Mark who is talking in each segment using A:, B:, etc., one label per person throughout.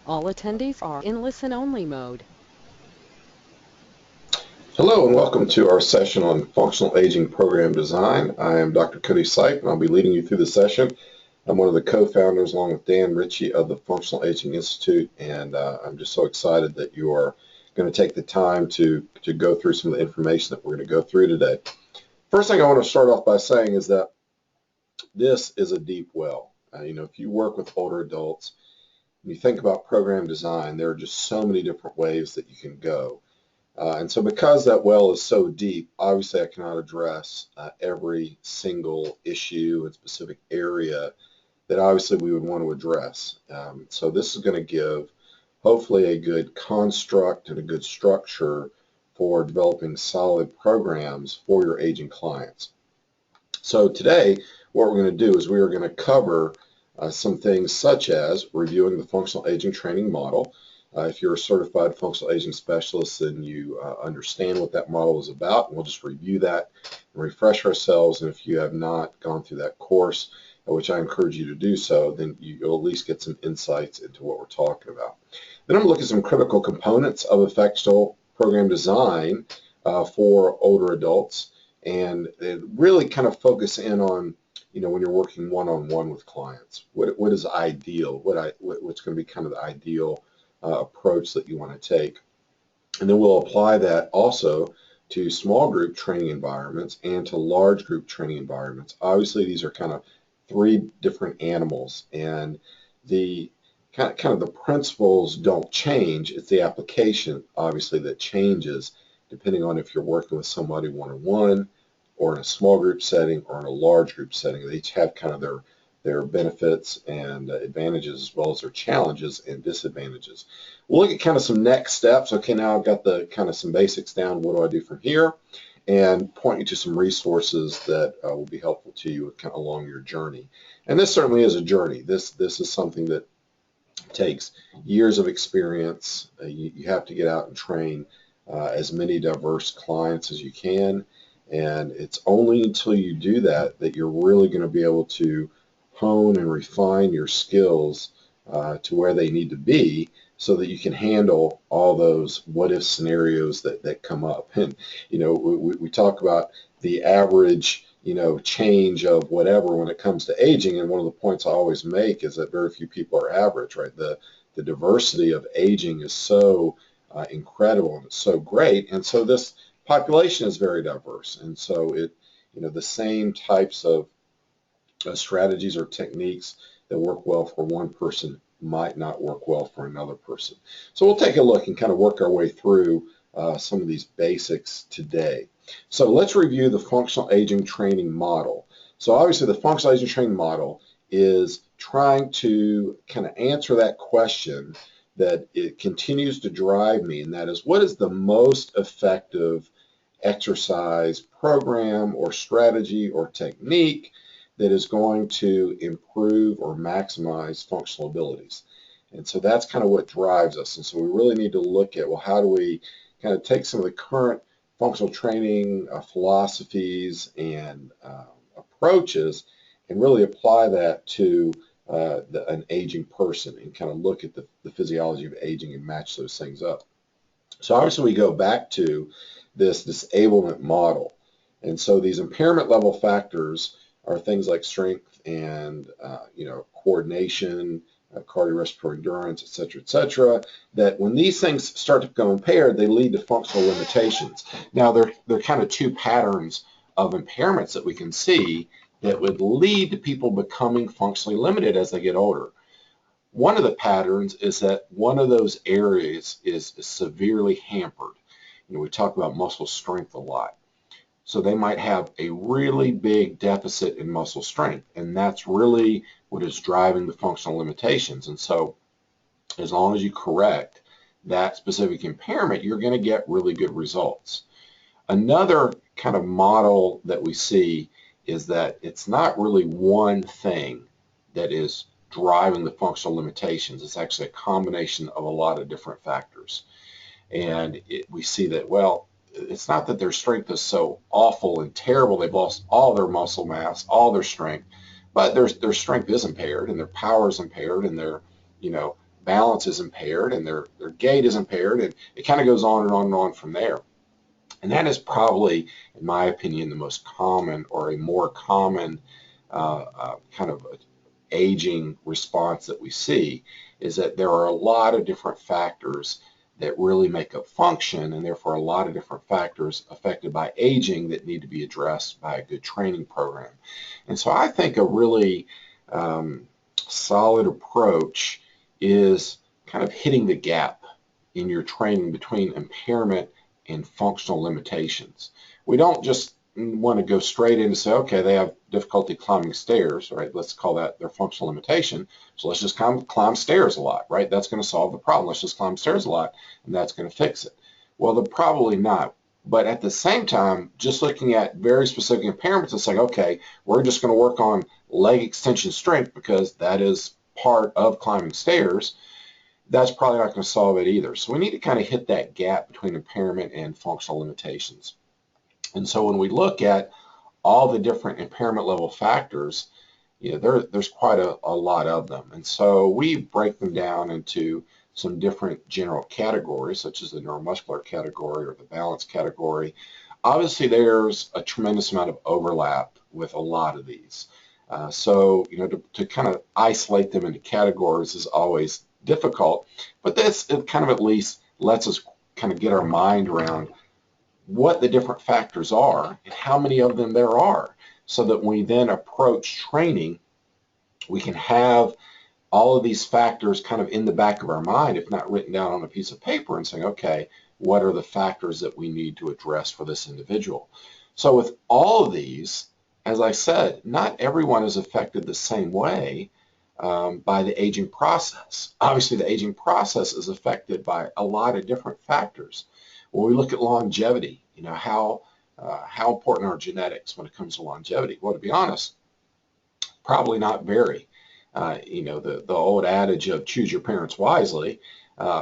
A: All attendees are in listen-only mode.
B: Hello and welcome to our session on functional aging program design. I am Dr. Cody Sipe and I'll be leading you through the session. I'm one of the co-founders along with Dan Ritchie of the Functional Aging Institute, and I'm just so excited that you are going to take the time to go through some of the information that we're going to go through today. First thing I want to start off by saying is that this is a deep well. If you work with older adults, when you think about program design, there are just so many different ways that you can go. And so because that well is so deep, obviously I cannot address every single issue and specific area that obviously we would want to address. So this is going to give hopefully a good construct and a good structure for developing solid programs for your aging clients. So today what we're going to do is we are going to cover some things such as reviewing the functional aging training model. If you're a certified functional aging specialist, then you understand what that model is about, and we'll just review that and refresh ourselves. And if you have not gone through that course, which I encourage you to do so, then you'll at least get some insights into what we're talking about. Then I'm going to look at some critical components of effectual program design for older adults, and really kind of focus in on when you're working one-on-one with clients, what is ideal, what's going to be kind of the ideal approach that you want to take. And then we'll apply that also to small group training environments and to large group training environments. Obviously, these are kind of three different animals, and the kind of the principles don't change. It's the application, obviously, that changes depending on if you're working with somebody one-on-one or in a small group setting or in a large group setting. They each have kind of their benefits and advantages as well as their challenges and disadvantages. We'll look at kind of some next steps. Okay, now I've got the kind of some basics down. What do I do from here? And point you to some resources that will be helpful to you kind of along your journey. And this certainly is a journey. This is something that takes years of experience. You have to get out and train as many diverse clients as you can. And it's only until you do that that you're really going to be able to hone and refine your skills to where they need to be so that you can handle all those what-if scenarios that come up. And, we talk about the average, change of whatever when it comes to aging, and one of the points I always make is that very few people are average, right? The diversity of aging is so incredible and it's so great, and so this population is very diverse, and so the same types of strategies or techniques that work well for one person might not work well for another person. So we'll take a look and kind of work our way through some of these basics today. So let's review the functional aging training model. So obviously the functional aging training model is trying to kind of answer that question that it continues to drive me, and that is, what is the most effective exercise program or strategy or technique that is going to improve or maximize functional abilities? And so that's kind of what drives us. And so we really need to look at, well, how do we kind of take some of the current functional training philosophies and approaches and really apply that to an aging person and kind of look at the physiology of aging and match those things up. So obviously we go back to this disablement model. And so these impairment level factors are things like strength and coordination, cardiorespiratory endurance, et cetera, that when these things start to become impaired, they lead to functional limitations. Now, there are kind of two patterns of impairments that we can see that would lead to people becoming functionally limited as they get older. One of the patterns is that one of those areas is severely hampered. We talk about muscle strength a lot. So they might have a really big deficit in muscle strength, and that's really what is driving the functional limitations. And so as long as you correct that specific impairment, you're going to get really good results. Another kind of model that we see is that it's not really one thing that is driving the functional limitations. It's actually a combination of a lot of different factors. And we see that, well, it's not that their strength is so awful and terrible, they've lost all their muscle mass, all their strength, but their strength is impaired and their power is impaired and their balance is impaired and their gait is impaired, and it kind of goes on and on and on from there. And that is probably, in my opinion, the most common or a more common kind of aging response that we see, is that there are a lot of different factors that really make up function, and therefore a lot of different factors affected by aging that need to be addressed by a good training program. And so I think a really solid approach is kind of hitting the gap in your training between impairment and functional limitations. We don't just want to go straight in and say, okay, they have difficulty climbing stairs, right? Let's call that their functional limitation. So let's just climb stairs a lot, right? That's going to solve the problem. Let's just climb stairs a lot, and that's going to fix it. Well, they're probably not. But at the same time, just looking at very specific impairments and saying, okay, we're just going to work on leg extension strength because that is part of climbing stairs, that's probably not going to solve it either. So we need to kind of hit that gap between impairment and functional limitations. And so when we look at all the different impairment level factors, there's quite a lot of them. And so we break them down into some different general categories, such as the neuromuscular category or the balance category. Obviously, there's a tremendous amount of overlap with a lot of these. So to kind of isolate them into categories is always difficult, but this kind of at least lets us kind of get our mind around what the different factors are and how many of them there are, so that when we then approach training, we can have all of these factors kind of in the back of our mind, if not written down on a piece of paper, and saying, okay, what are the factors that we need to address for this individual? So with all of these, as I said, not everyone is affected the same way by the aging process. Obviously, the aging process is affected by a lot of different factors. When we look at longevity, how important are genetics when it comes to longevity? Well, to be honest, probably not very. The old adage of choose your parents wisely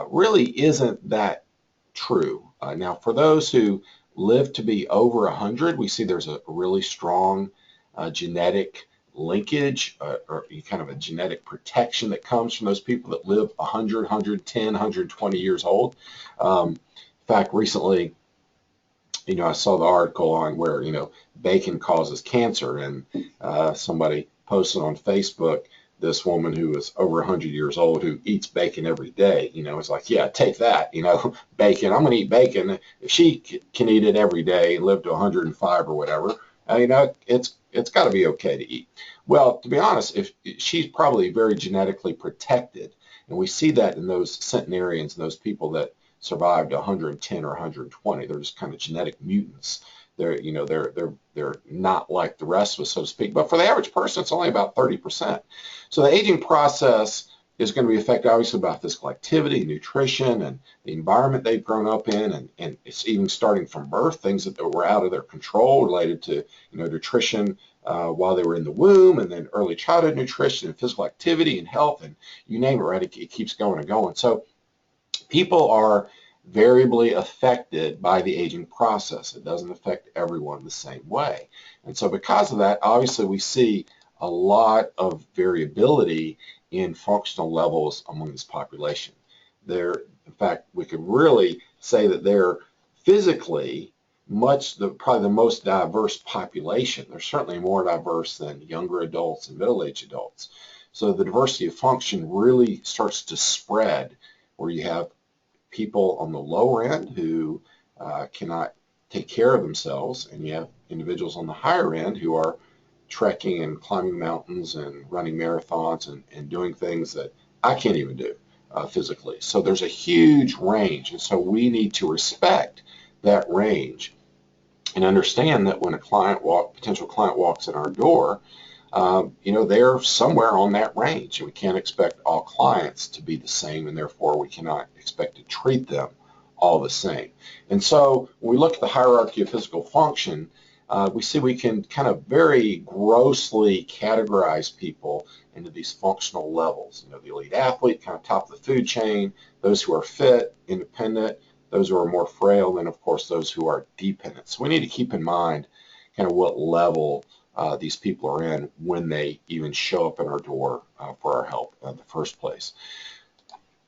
B: really isn't that true. Now, for those who live to be over 100, we see there's a really strong genetic linkage or kind of a genetic protection that comes from those people that live 100, 110, 120 years old. In fact, recently, I saw the article on where, bacon causes cancer, and somebody posted on Facebook this woman who is over 100 years old who eats bacon every day. It's like, yeah, take that, bacon. I'm going to eat bacon. If she can eat it every day and live to 105 or whatever, it's got to be okay to eat. Well, to be honest, if she's probably very genetically protected, and we see that in those centenarians and those people that survived 110 or 120. They're just kind of genetic mutants. They're not like the rest of us, so to speak. But for the average person, it's only about 30%. So the aging process is going to be affected obviously by physical activity, nutrition, and the environment they've grown up in, and it's even starting from birth, things that were out of their control related to nutrition while they were in the womb, and then early childhood nutrition and physical activity and health, and you name it, right? It keeps going and going. So people are variably affected by the aging process. It doesn't affect everyone the same way. And so because of that, obviously we see a lot of variability in functional levels among this population. In fact, we could really say that they're physically probably the most diverse population. They're certainly more diverse than younger adults and middle-aged adults. So the diversity of function really starts to spread, where you have people on the lower end who cannot take care of themselves, and you have individuals on the higher end who are trekking and climbing mountains and running marathons and doing things that I can't even do physically. So there's a huge range, and so we need to respect that range and understand that when a potential client walks in our door, they're somewhere on that range, and we can't expect all clients to be the same, and therefore we cannot expect to treat them all the same. And so when we look at the hierarchy of physical function, we see we can kind of very grossly categorize people into these functional levels. The elite athlete, kind of top of the food chain, those who are fit, independent, those who are more frail, and then of course those who are dependent. So we need to keep in mind kind of what level these people are in when they even show up in our door for our help in the first place.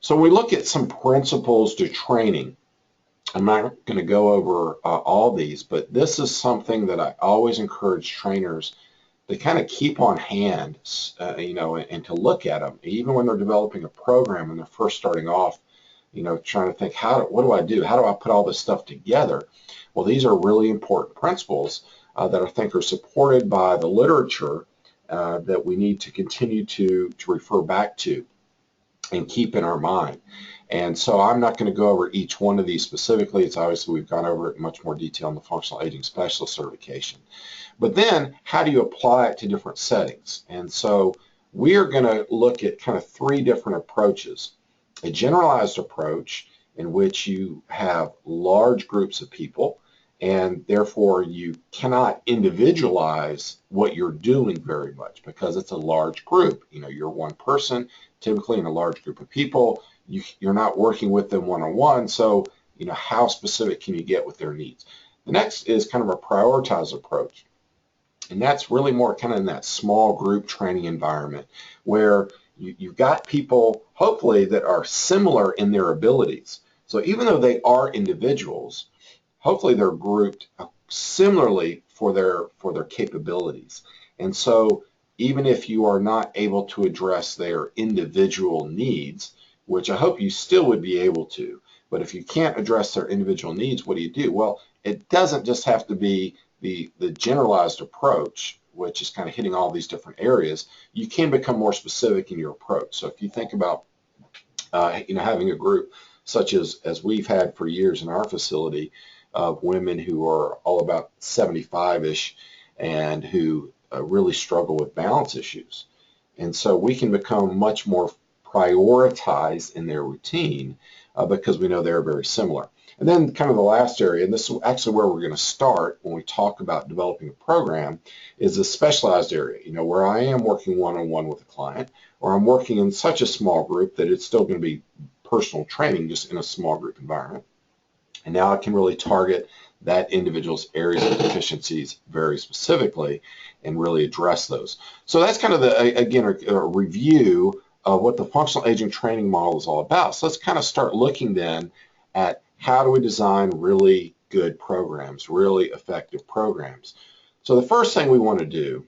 B: So we look at some principles to training. I'm not going to go over all these, but this is something that I always encourage trainers to kind of keep on hand, and to look at them, even when they're developing a program and they're first starting off, trying to think, what do I do? How do I put all this stuff together? Well, these are really important principles that I think are supported by the literature that we need to continue to refer back to and keep in our mind. And so I'm not going to go over each one of these specifically. It's obviously we've gone over it in much more detail in the functional aging specialist certification. But then how do you apply it to different settings? And so we are going to look at kind of three different approaches. A generalized approach in which you have large groups of people and therefore you cannot individualize what you're doing very much because it's a large group. You're one person, typically in a large group of people. You're not working with them one-on-one, so how specific can you get with their needs? The next is kind of a prioritized approach, and that's really more kind of in that small group training environment where you've got people hopefully that are similar in their abilities. So even though they are individuals, hopefully they're grouped similarly for their capabilities. And so even if you are not able to address their individual needs, which I hope you still would be able to, but if you can't address their individual needs, what do you do? Well, it doesn't just have to be the generalized approach, which is kind of hitting all these different areas. You can become more specific in your approach. So if you think about having a group such as we've had for years in our facility of women who are all about 75-ish and who really struggle with balance issues. And so we can become much more prioritized in their routine because we know they're very similar. And then kind of the last area, and this is actually where we're going to start when we talk about developing a program, is a specialized area, where I am working one-on-one with a client, or I'm working in such a small group that it's still going to be personal training just in a small group environment. And now I can really target that individual's areas of deficiencies very specifically and really address those. So that's kind of a review of what the functional aging training model is all about. So let's kind of start looking then at how do we design really good programs, really effective programs. So the first thing we want to do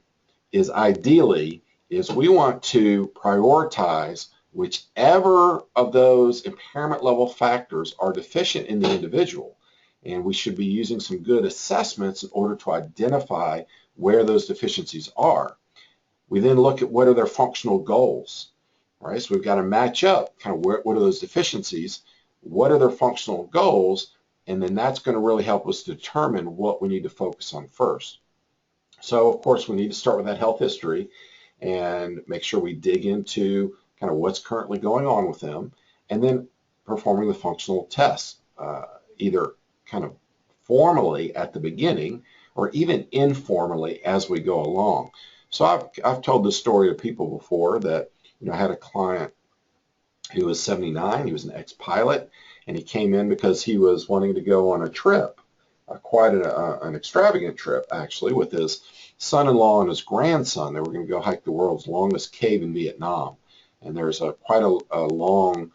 B: is we want to prioritize whichever of those impairment level factors are deficient in the individual. And we should be using some good assessments in order to identify where those deficiencies are. We then look at what are their functional goals, right? So we've got to match up kind of what are those deficiencies, what are their functional goals, and then that's going to really help us determine what we need to focus on first. So of course we need to start with that health history and make sure we dig into kind of what's currently going on with them, and then performing the functional tests, either kind of formally at the beginning or even informally as we go along. So I've told this story to people before that, I had a client who was 79, he was an ex-pilot, and he came in because he was wanting to go on a trip, quite an extravagant trip actually, with his son-in-law and his grandson. They were going to go hike the world's longest cave in Vietnam. And there's quite a long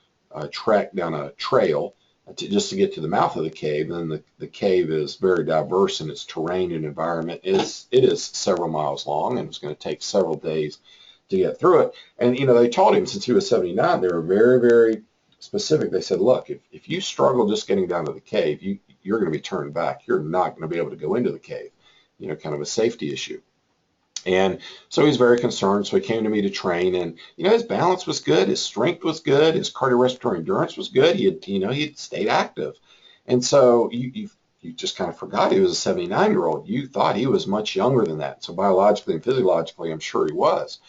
B: trek down a trail just to get to the mouth of the cave. And the cave is very diverse in its terrain and environment. It is several miles long, and it's going to take several days to get through it. And, they told him since he was 79, they were very, very specific. They said, look, if you struggle just getting down to the cave, you're going to be turned back. You're not going to be able to go into the cave, kind of a safety issue. And so he's very concerned. So he came to me to train, and his balance was good, his strength was good, his cardiorespiratory endurance was good. He had stayed active, and so you just kind of forgot he was a 79-year-old. You thought he was much younger than that. So biologically and physiologically, I'm sure he was.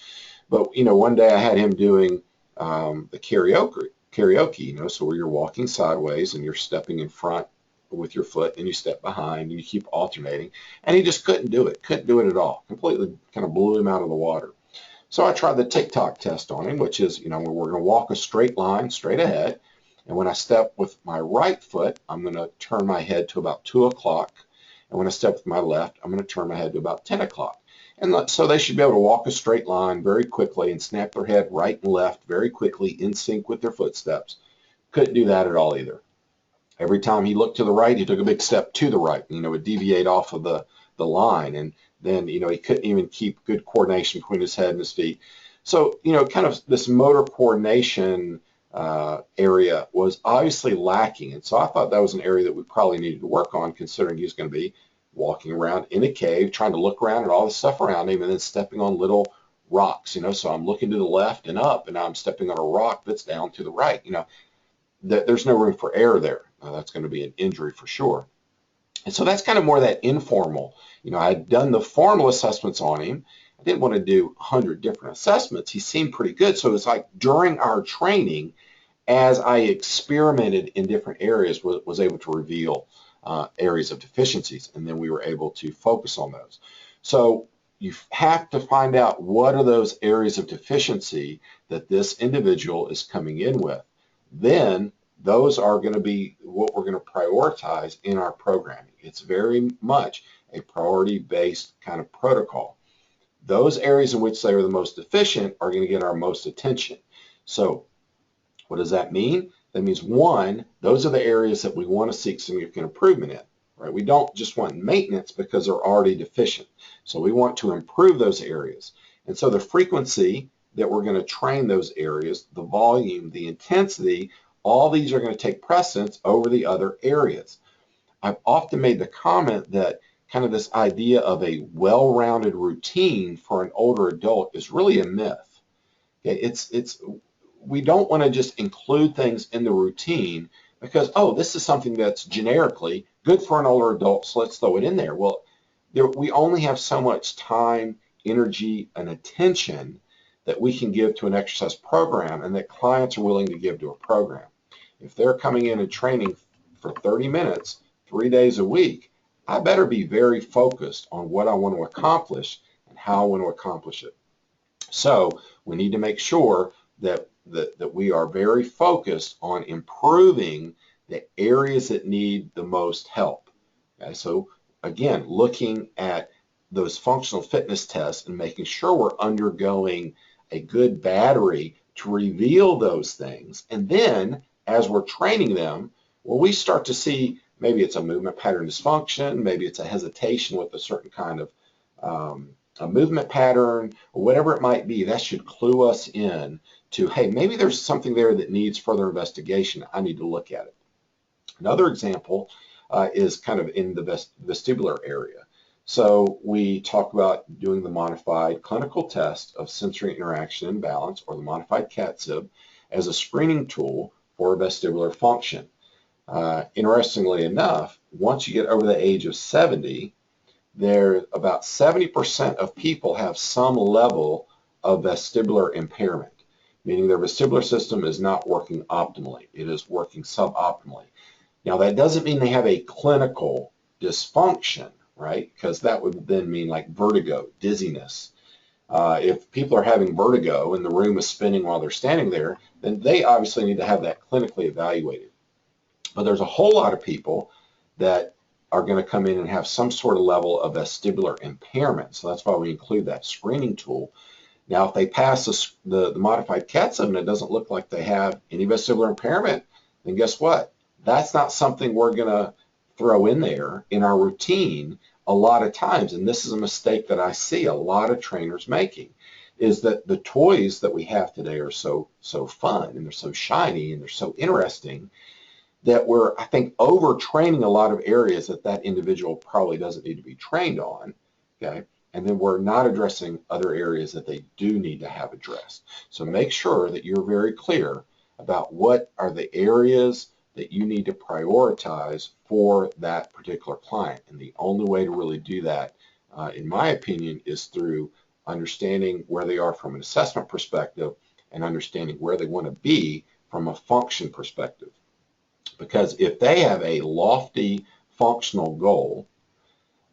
B: But one day I had him doing the karaoke. So where you're walking sideways and you're stepping in front with your foot, and you step behind, and you keep alternating, and he just couldn't do it at all. Completely kind of blew him out of the water. So I tried the tick-tock test on him, which is, we're going to walk a straight line straight ahead, and when I step with my right foot, I'm going to turn my head to about 2 o'clock, and when I step with my left, I'm going to turn my head to about 10 o'clock. And so they should be able to walk a straight line very quickly and snap their head right and left very quickly in sync with their footsteps. Couldn't do that at all either. Every time he looked to the right, he took a big step to the right, would deviate off of the line. And then, he couldn't even keep good coordination between his head and his feet. So, kind of this motor coordination area was obviously lacking. And so I thought that was an area that we probably needed to work on, considering he's going to be walking around in a cave, trying to look around at all the stuff around him and then stepping on little rocks, so I'm looking to the left and up, and now I'm stepping on a rock that's down to the right. There's no room for error there. That's going to be an injury for sure. And so that's kind of more that informal. I had done the formal assessments on him. I didn't want to do 100 different assessments. He seemed pretty good. So it's like during our training, as I experimented in different areas, was able to reveal areas of deficiencies, and then we were able to focus on those. So you have to find out what are those areas of deficiency that this individual is coming in with. Then those are going to be what we're going to prioritize in our programming. It's very much a priority-based kind of protocol. Those areas in which they are the most deficient are going to get our most attention. So what does that mean? That means, one, those are the areas that we want to seek significant improvement in, right? We don't just want maintenance because they're already deficient. So we want to improve those areas. And so the frequency that we're going to train those areas, the volume, the intensity, all these are going to take precedence over the other areas. I've often made the comment that kind of this idea of a well-rounded routine for an older adult is really a myth. Okay, we don't want to just include things in the routine because, oh, this is something that's generically good for an older adult, so let's throw it in there. Well, we only have so much time, energy, and attention that we can give to an exercise program and that clients are willing to give to a program. If they're coming in and training for 30 minutes, 3 days a week, I better be very focused on what I want to accomplish and how I want to accomplish it. So we need to make sure that we are very focused on improving the areas that need the most help. Okay, so again, looking at those functional fitness tests and making sure we're undergoing a good battery to reveal those things. And then as we're training them, well, we start to see maybe it's a movement pattern dysfunction, maybe it's a hesitation with a certain kind of a movement pattern, or whatever it might be. That should clue us in to, hey, maybe there's something there that needs further investigation. I need to look at it. Another example is kind of in the vestibular area. So we talk about doing the modified clinical test of sensory interaction and balance, or the modified CAT-SIB, as a screening tool for vestibular function. Interestingly enough, once you get over the age of 70, about 70% of people have some level of vestibular impairment, meaning their vestibular system is not working optimally. It is working suboptimally. Now, that doesn't mean they have a clinical dysfunction, right? Because that would then mean like vertigo, dizziness. If people are having vertigo and the room is spinning while they're standing there, then they obviously need to have that clinically evaluated. But there's a whole lot of people that are going to come in and have some sort of level of vestibular impairment. So that's why we include that screening tool. Now, if they pass the modified CAT-SIB and it doesn't look like they have any vestibular impairment, then guess what? That's not something we're going to throw in there in our routine a lot of times. And this is a mistake that I see a lot of trainers making, is that the toys that we have today are so fun and they're so shiny and they're so interesting that we're, I think, overtraining a lot of areas that individual probably doesn't need to be trained on, okay? And then we're not addressing other areas that they do need to have addressed. So make sure that you're very clear about what are the areas that you need to prioritize for that particular client. And the only way to really do that, in my opinion, is through understanding where they are from an assessment perspective and understanding where they want to be from a function perspective. Because if they have a lofty functional goal,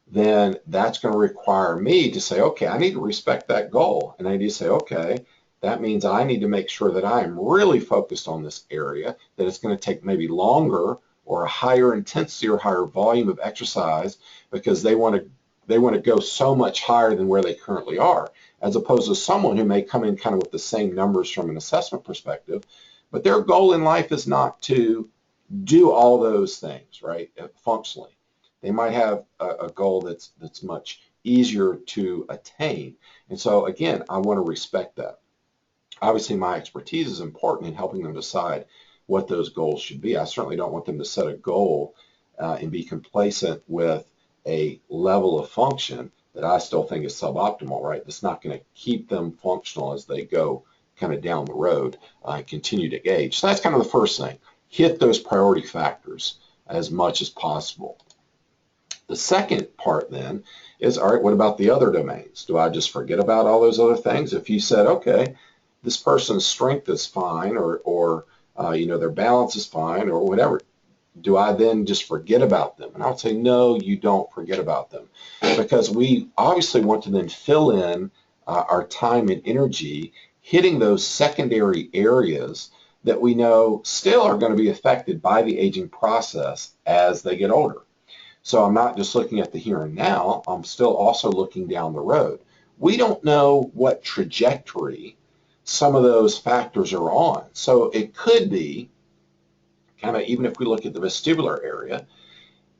B: then that's going to require me to say, okay, I need to respect that goal. And I need to say, okay, that means I need to make sure that I am really focused on this area, that it's going to take maybe longer or a higher intensity or higher volume of exercise because they want to they want to go so much higher than where they currently are, as opposed to someone who may come in kind of with the same numbers from an assessment perspective, but their goal in life is not to do all those things, right, functionally. They might have a goal that's much easier to attain. And so, again, I want to respect that. Obviously, my expertise is important in helping them decide what those goals should be. I certainly don't want them to set a goal and be complacent with a level of function that I still think is suboptimal, right? That's not going to keep them functional as they go kind of down the road and continue to age. So that's kind of the first thing. Hit those priority factors as much as possible. The second part then is, all right, what about the other domains? Do I just forget about all those other things? If you said, okay, this person's strength is fine, or their balance is fine, or whatever, do I then just forget about them? And I would say, no, you don't forget about them, because we obviously want to then fill in our time and energy hitting those secondary areas that we know still are going to be affected by the aging process as they get older. So I'm not just looking at the here and now, I'm still also looking down the road. We don't know what trajectory some of those factors are on. So it could be, kind of even if we look at the vestibular area,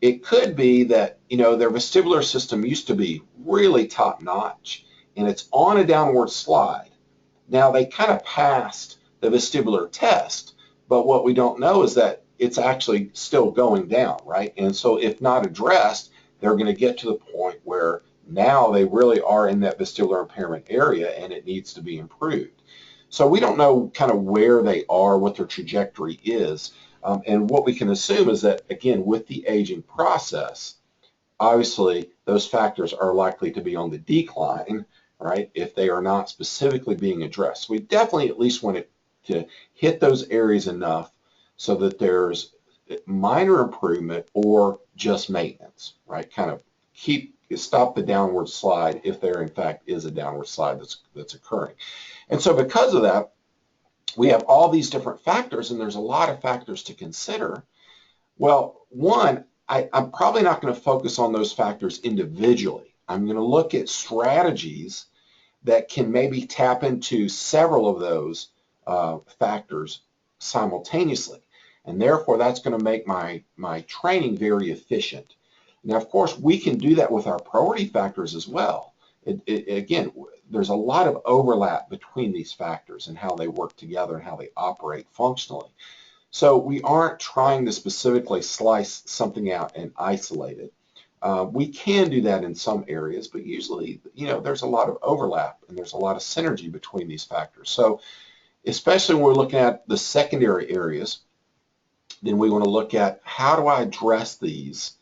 B: it could be that, their vestibular system used to be really top notch and it's on a downward slide. Now they kind of passed the vestibular test, but what we don't know is that it's actually still going down, right? And so if not addressed, they're going to get to the point where now they really are in that vestibular impairment area and it needs to be improved. So we don't know kind of where they are, what their trajectory is. And what we can assume is that, again, with the aging process, obviously those factors are likely to be on the decline, right, if they are not specifically being addressed. We definitely at least want to hit those areas enough so that there's minor improvement or just maintenance, right? Kind of stop the downward slide if there in fact is a downward slide that's occurring. And so because of that, we have all these different factors, and there's a lot of factors to consider. Well, one, I'm probably not going to focus on those factors individually. I'm going to look at strategies that can maybe tap into several of those factors simultaneously. And therefore, that's going to make my training very efficient. Now, of course, we can do that with our priority factors as well. Again, there's a lot of overlap between these factors and how they work together and how they operate functionally. So we aren't trying to specifically slice something out and isolate it. We can do that in some areas, but usually, there's a lot of overlap and there's a lot of synergy between these factors. So especially when we're looking at the secondary areas, then we want to look at how do I address these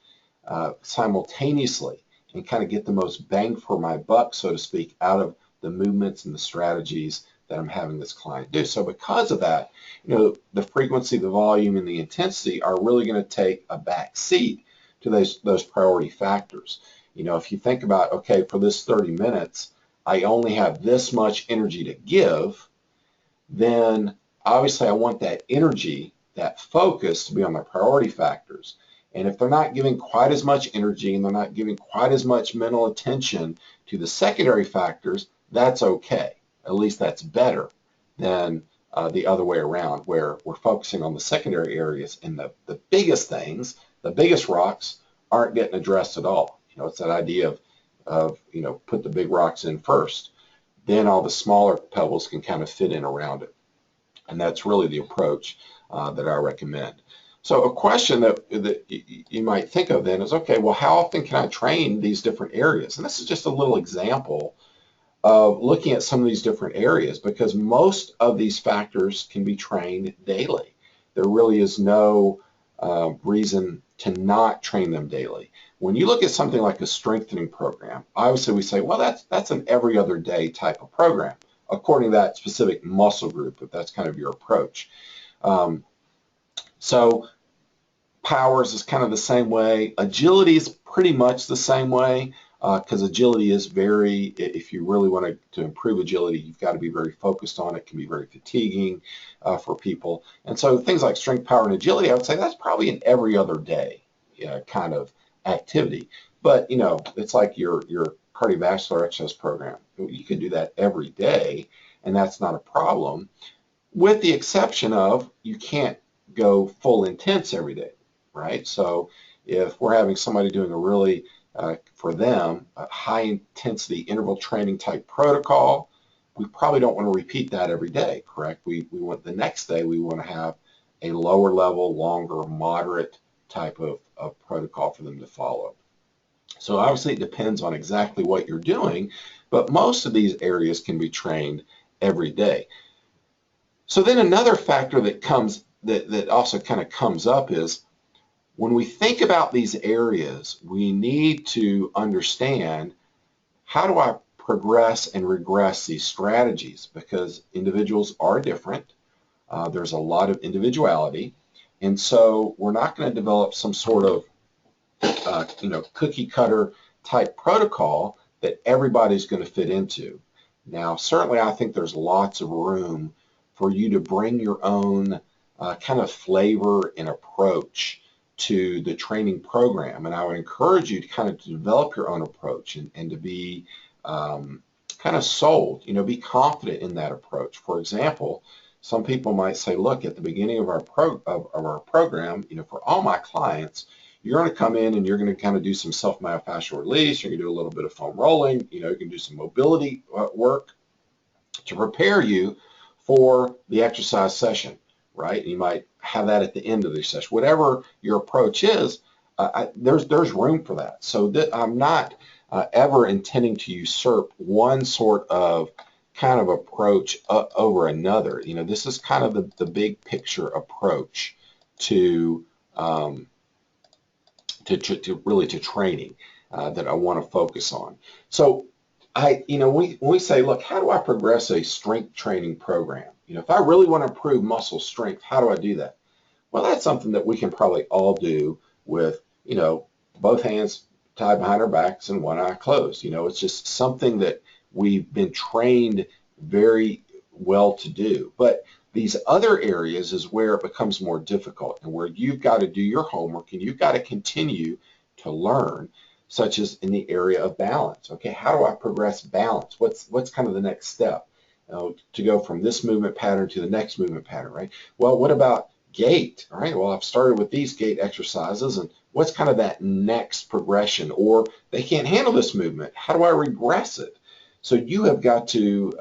B: simultaneously and kind of get the most bang for my buck, so to speak, out of the movements and the strategies that I'm having this client do. So because of that, the frequency, the volume, and the intensity are really going to take a back seat to those priority factors. If you think about, okay, for this 30 minutes, I only have this much energy to give, then obviously I want that energy, that focus to be on my priority factors. And if they're not giving quite as much energy and they're not giving quite as much mental attention to the secondary factors, that's okay. At least that's better than the other way around, where we're focusing on the secondary areas and the biggest things, the biggest rocks aren't getting addressed at all. It's that idea of put the big rocks in first. Then all the smaller pebbles can kind of fit in around it. And that's really the approach that I recommend. So a question that you might think of then is, okay, well, how often can I train these different areas? And this is just a little example of looking at some of these different areas, because most of these factors can be trained daily. There really is no reason to not train them daily. When you look at something like a strengthening program, obviously we say, well, that's an every other day type of program, according to that specific muscle group, if that's kind of your approach. So powers is kind of the same way. Agility is pretty much the same way, because agility is if you really want to improve agility, you've got to be very focused on it. It can be very fatiguing for people. And so things like strength, power, and agility, I would say that's probably an every other day kind of activity. But, it's like your cardiovascular exercise program. You can do that every day, and that's not a problem, with the exception of you can't go full intense every day, right? So if we're having somebody doing a really, for them, a high intensity interval training type protocol, we probably don't want to repeat that every day, correct? We want the next day, we want to have a lower level, longer, moderate type of protocol for them to follow. So obviously it depends on exactly what you're doing, but most of these areas can be trained every day. So then another factor that also kind of comes up is when we think about these areas, we need to understand, how do I progress and regress these strategies? Because individuals are different. There's a lot of individuality. And so we're not going to develop some sort of cookie cutter type protocol that everybody's going to fit into. Now, certainly I think there's lots of room for you to bring your own kind of flavor and approach to the training program. And I would encourage you to kind of develop your own approach and to be kind of sold, be confident in that approach. For example, some people might say, look, at the beginning of our program, for all my clients, you're going to come in and you're going to kind of do some self-myofascial release. You're going to do a little bit of foam rolling. You can do some mobility work to prepare you for the exercise session, right? You might have that at the end of the session. Whatever your approach is, there's room for that. So I'm not ever intending to usurp one sort of kind of approach over another. This is kind of the big picture approach to really to training that I want to focus on. So when we say, look, how do I progress a strength training program? If I really want to improve muscle strength, how do I do that? Well, that's something that we can probably all do with, both hands tied behind our backs and one eye closed. It's just something that we've been trained very well to do. But these other areas is where it becomes more difficult and where you've got to do your homework and you've got to continue to learn, such as in the area of balance. Okay, how do I progress balance? What's kind of the next step to go from this movement pattern to the next movement pattern, right? Well, what about gait? All right, well, I've started with these gait exercises, and what's kind of that next progression? Or they can't handle this movement. How do I regress it? So you have got to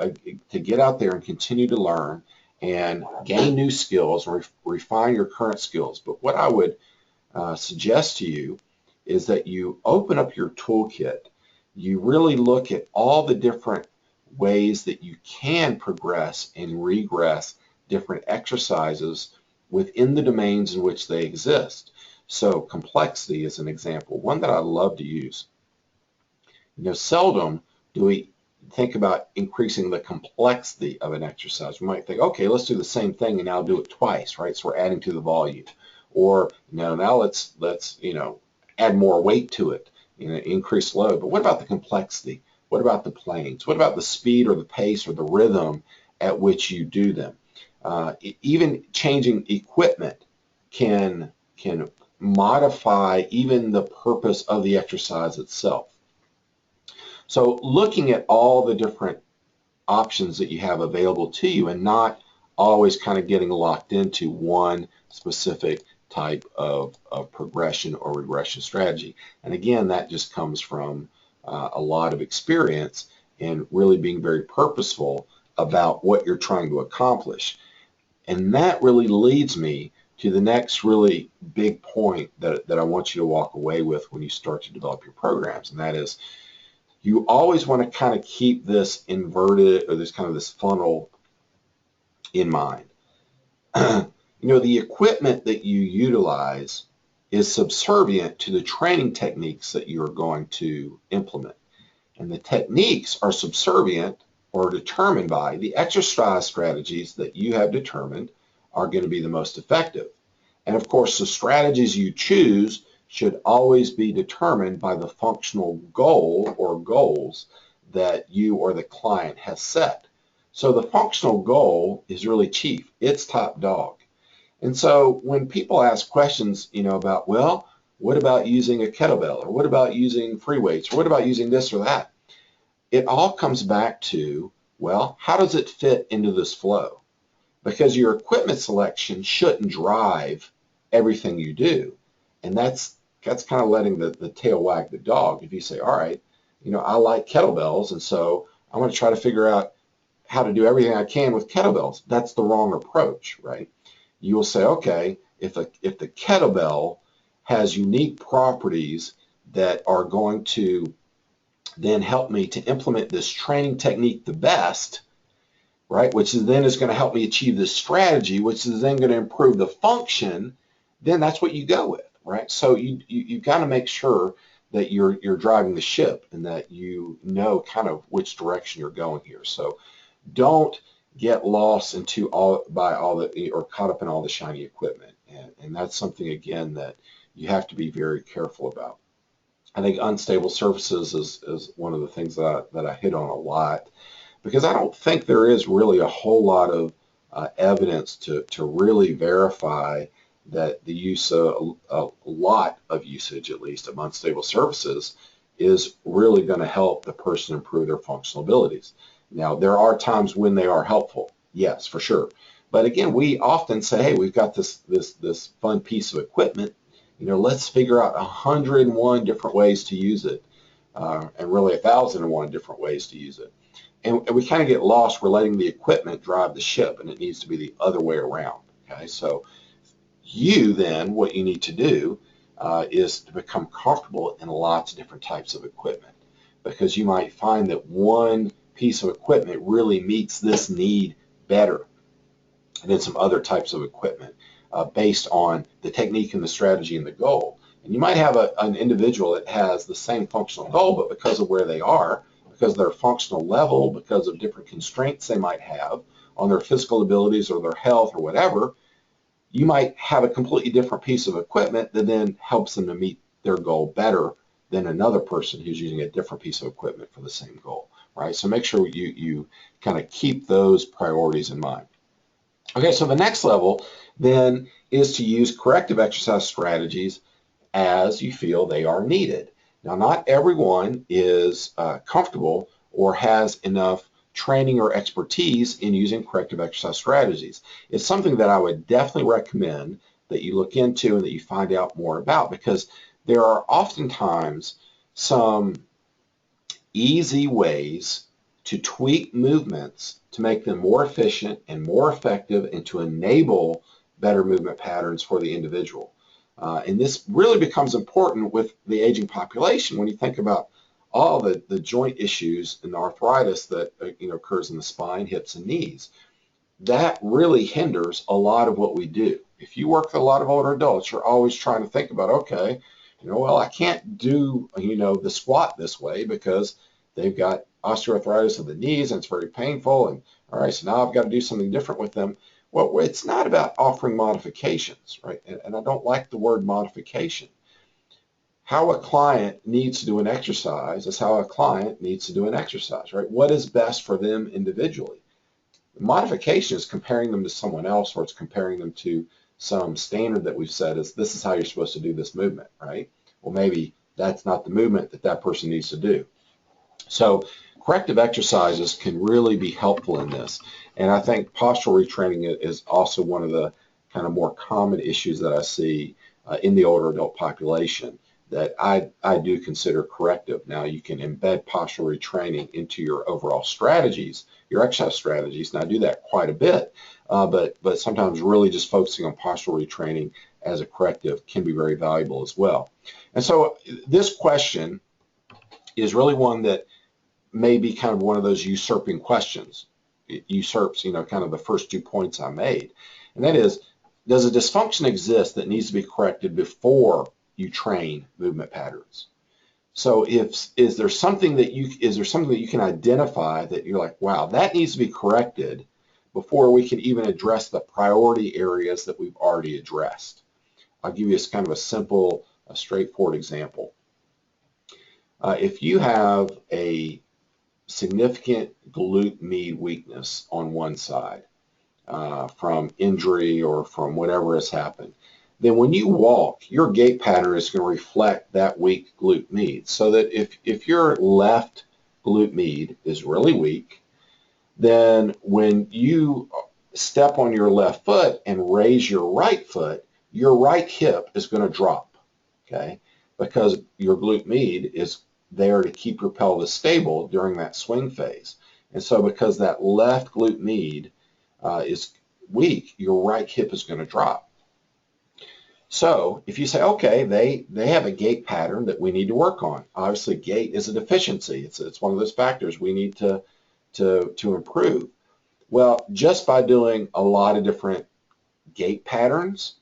B: get out there and continue to learn and gain new skills and refine your current skills. But what I would suggest to you is that you open up your toolkit. You really look at all the different ways that you can progress and regress different exercises within the domains in which they exist. So complexity is an example, one that I love to use. Seldom do we think about increasing the complexity of an exercise. We might think, okay, let's do the same thing and now do it twice, right? So we're adding to the volume. Or now let's add more weight to it, increase load. But what about the complexity? What about the planes? What about the speed or the pace or the rhythm at which you do them? Even changing equipment can modify even the purpose of the exercise itself. So looking at all the different options that you have available to you and not always kind of getting locked into one specific type of progression or regression strategy. And again, that just comes from a lot of experience and really being very purposeful about what you're trying to accomplish. And that really leads me to the next really big point that I want you to walk away with when you start to develop your programs, and that is you always want to kind of keep this inverted or this funnel in mind. The equipment that you utilize is subservient to the training techniques that you're going to implement. And the techniques are subservient or determined by the exercise strategies that you have determined are going to be the most effective. And of course, the strategies you choose should always be determined by the functional goal or goals that you or the client has set. So the functional goal is really chief. It's top dog. And so when people ask questions, about, well, What about using a kettlebell? Or what about using free weights? Or what about using this or that? It all comes back to, well, how does it fit into this flow? Because your equipment selection shouldn't drive everything you do. And that's kind of letting the tail wag the dog. If you say, all right, I like kettlebells, and so I'm going to try to figure out how to do everything I can with kettlebells. That's the wrong approach, right? You will say, okay, if the kettlebell has unique properties that are going to then help me to implement this training technique the best, right, which is then is going to help me achieve this strategy, which is then going to improve the function, then that's what you go with, right? So you've got to make sure that you're driving the ship and that you know kind of which direction you're going here. So don't get lost into all the or caught up in all the shiny equipment, and that's something again that you have to be very careful about. I think unstable surfaces is one of the things that I hit on a lot, because I don't think there is really a whole lot of evidence to really verify that the use of a lot of usage, at least, of unstable surfaces is really going to help the person improve their functional abilities. Now, there are times when they are helpful, yes, for sure. But again, we often say, hey, we've got this fun piece of equipment. Let's figure out 101 different ways to use it, and really 1,001 different ways to use it. And we kind of get lost. We're letting the equipment drive the ship, and it needs to be the other way around. Okay, so what you need to do is to become comfortable in lots of different types of equipment, because you might find that one piece of equipment really meets this need better than some other types of equipment based on the technique and the strategy and the goal. And you might have an individual that has the same functional goal, but because of where they are, because of their functional level, because of different constraints they might have on their physical abilities or their health or whatever, you might have a completely different piece of equipment that then helps them to meet their goal better than another person who's using a different piece of equipment for the same goal, right? So make sure you kind of keep those priorities in mind. Okay, so the next level then is to use corrective exercise strategies as you feel they are needed. Now, not everyone is comfortable or has enough training or expertise in using corrective exercise strategies. It's something that I would definitely recommend that you look into and that you find out more about, because there are oftentimes some easy ways to tweak movements to make them more efficient and more effective and to enable better movement patterns for the individual. And this really becomes important with the aging population when you think about all the joint issues and the arthritis that occurs in the spine, hips, and knees. That really hinders a lot of what we do. If you work with a lot of older adults, you're always trying to think about, okay, well, I can't do the squat this way because they've got osteoarthritis of the knees and it's very painful, and all right, so now I've got to do something different with them. Well, it's not about offering modifications, right? And I don't like the word modification. How a client needs to do an exercise is how a client needs to do an exercise, right? What is best for them individually? Modification is comparing them to someone else, or it's comparing them to some standard that we've said is this is how you're supposed to do this movement, right? Well, maybe that's not the movement that person needs to do. So corrective exercises can really be helpful in this. And I think postural retraining is also one of the kind of more common issues that I see in the older adult population that I do consider corrective. Now, you can embed postural retraining into your overall strategies, your exercise strategies, and I do that quite a bit, but sometimes really just focusing on postural retraining as a corrective can be very valuable as well. And so this question is really one that may be kind of one of those usurping questions. It usurps, kind of the first 2 points I made. And that is, does a dysfunction exist that needs to be corrected before you train movement patterns? So is there something that you can identify that you're like, wow, that needs to be corrected before we can even address the priority areas that we've already addressed? I'll give you kind of a simple, straightforward example. If you have a significant glute med weakness on one side from injury or from whatever has happened, then when you walk, your gait pattern is going to reflect that weak glute med. So that if your left glute med is really weak, then when you step on your left foot and raise your right foot, your right hip is going to drop, okay? Because your glute med is there to keep your pelvis stable during that swing phase. And so because that left glute med is weak, your right hip is going to drop. So if you say, okay, they have a gait pattern that we need to work on. Obviously, gait is a deficiency. It's one of those factors we need to improve. Well, just by doing a lot of different gait patterns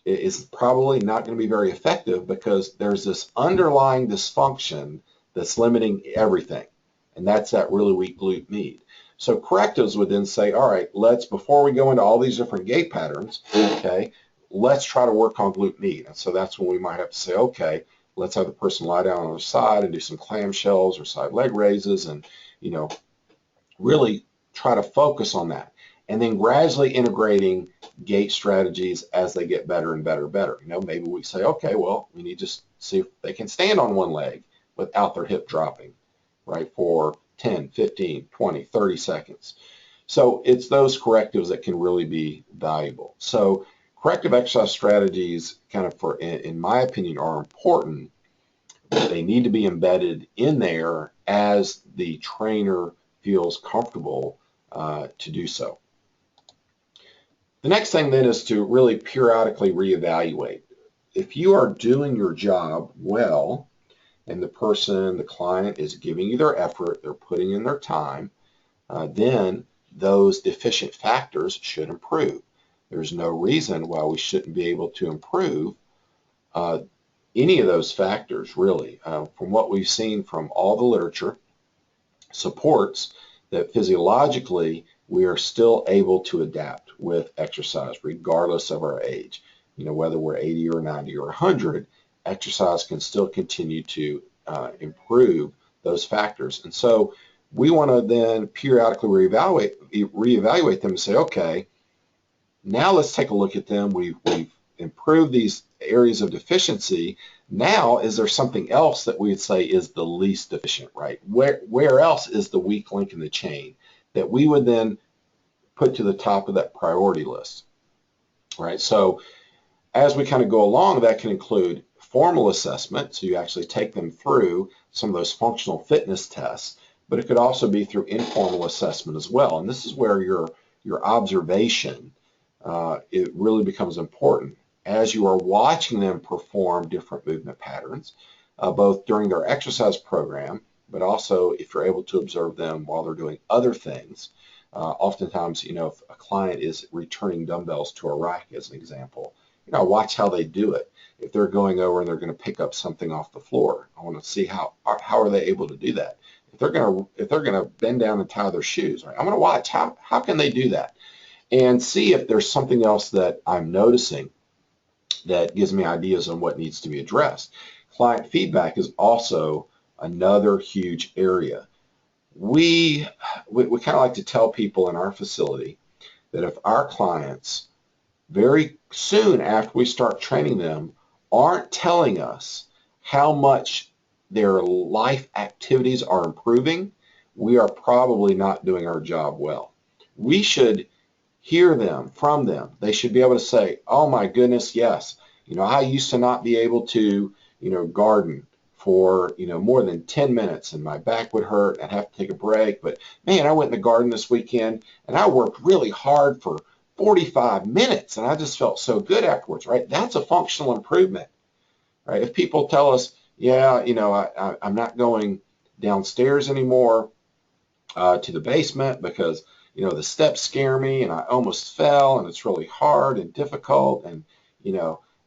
B: is probably not going to be very effective, because there's this underlying dysfunction that's limiting everything, and that's that really weak glute med. So correctives would then say, all right, before we go into all these different gait patterns, okay, let's try to work on glute med. And so that's when we might have to say, okay, let's have the person lie down on their side and do some clamshells or side leg raises, and really try to focus on that. And then gradually integrating gait strategies as they get better and better and better. Maybe we say, okay, well, we need to see if they can stand on one leg without their hip dropping, right, for 10, 15, 20, 30 seconds. So it's those correctives that can really be valuable. So corrective exercise strategies, kind of, in my opinion, are important. They need to be embedded in there as the trainer feels comfortable to do so. The next thing then is to really periodically reevaluate. If you are doing your job well, and the client is giving you their effort, they're putting in their time, then those deficient factors should improve. There's no reason why we shouldn't be able to improve any of those factors, really. From what we've seen from all the literature, supports that physiologically we are still able to adapt with exercise regardless of our age. Whether we're 80 or 90 or 100, exercise can still continue to improve those factors. And so we want to then periodically reevaluate them and say, okay, now let's take a look at them. We've improved these areas of deficiency. Now, is there something else that we would say is the least deficient, right? Where else is the weak link in the chain that we would then put to the top of that priority list, right? So as we kind of go along, that can include formal assessment, so you actually take them through some of those functional fitness tests, but it could also be through informal assessment as well. And this is where your observation, it really becomes important as you are watching them perform different movement patterns, both during their exercise program, but also if you're able to observe them while they're doing other things. Oftentimes, if a client is returning dumbbells to a rack, as an example, watch how they do it. If they're going over and they're going to pick up something off the floor, I want to see how are they able to do that. If they're going to bend down and tie their shoes, right, I'm going to watch how can they do that, and see if there's something else that I'm noticing that gives me ideas on what needs to be addressed. Client feedback is also another huge area. We kind of like to tell people in our facility that if our clients very soon after we start training them aren't telling us how much their life activities are improving, we are probably not doing our job well. We should hear them from them. They should be able to say, oh my goodness, yes, I used to not be able to, garden for, more than 10 minutes, and my back would hurt. I'd have to take a break. But man, I went in the garden this weekend and I worked really hard for 45 minutes and I just felt so good afterwards, right? That's a functional improvement, right? If people tell us, yeah, I'm not going downstairs anymore to the basement because the steps scare me and I almost fell and it's really hard and difficult, and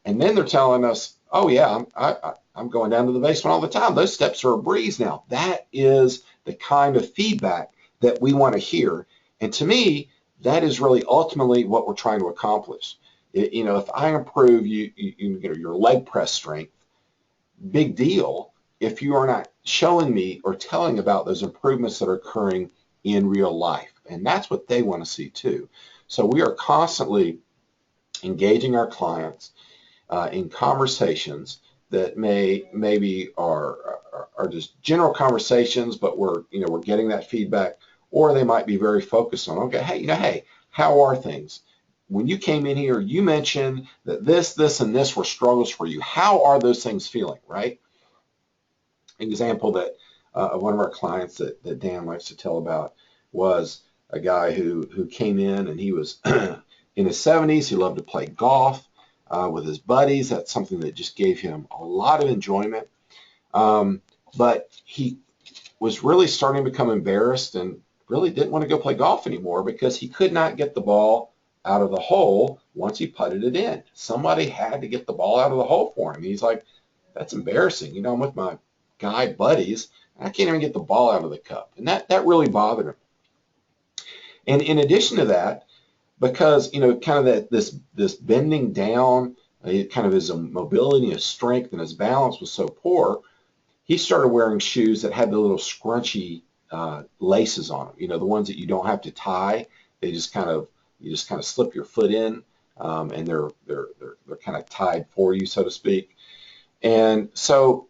B: and then they're telling us, oh yeah, I'm going down to the basement all the time. Those steps are a breeze now. That is the kind of feedback that we want to hear. And to me, that is really ultimately what we're trying to accomplish. If I improve your leg press strength, big deal. If you are not showing me or telling about those improvements that are occurring in real life, and that's what they want to see too. So we are constantly engaging our clients in conversations that maybe are just general conversations, but we're getting that feedback, or they might be very focused on, okay, hey, how are things? When you came in here, you mentioned that this, and this were struggles for you. How are those things feeling, right? An example that of one of our clients that Dan likes to tell about was a guy who came in, and he was in his 70s. He loved to play golf with his buddies. That's something that just gave him a lot of enjoyment. But he was really starting to become embarrassed and really didn't want to go play golf anymore because he could not get the ball out of the hole once he putted it in. Somebody had to get the ball out of the hole for him. He's like, that's embarrassing. I'm with my guy buddies, and I can't even get the ball out of the cup. And that really bothered him. And in addition to that, because, kind of this bending down, kind of his mobility, his strength, and his balance was so poor, he started wearing shoes that had the little scrunchy laces on them. The ones that you don't have to tie. They just you just kind of slip your foot in, and they're kind of tied for you, so to speak. And so,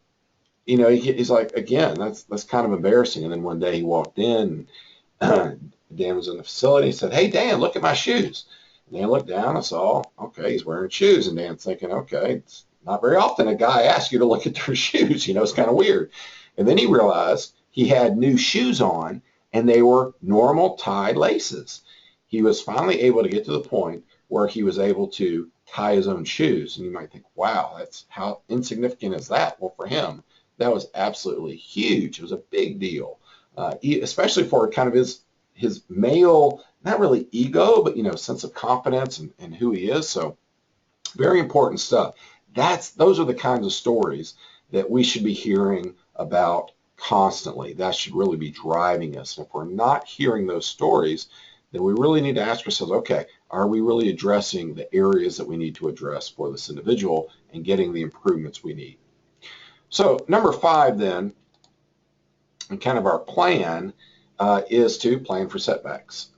B: he's like, again, that's kind of embarrassing. And then one day he walked in, and Dan was in the facility. He said, hey, Dan, look at my shoes. And Dan looked down and saw, okay, he's wearing shoes. And Dan's thinking, okay, it's not very often a guy asks you to look at their shoes. It's kind of weird. And then he realized he had new shoes on, and they were normal tied laces. He was finally able to get to the point where he was able to tie his own shoes. And you might think, wow, that's how insignificant is that? Well, for him, that was absolutely huge. It was a big deal, especially for kind of his male, not really ego, but sense of confidence and who he is. So very important stuff. Those are the kinds of stories that we should be hearing about constantly. That should really be driving us. And if we're not hearing those stories, then we really need to ask ourselves, okay, are we really addressing the areas that we need to address for this individual and getting the improvements we need? So number 5 then, and kind of our plan, is to plan for setbacks.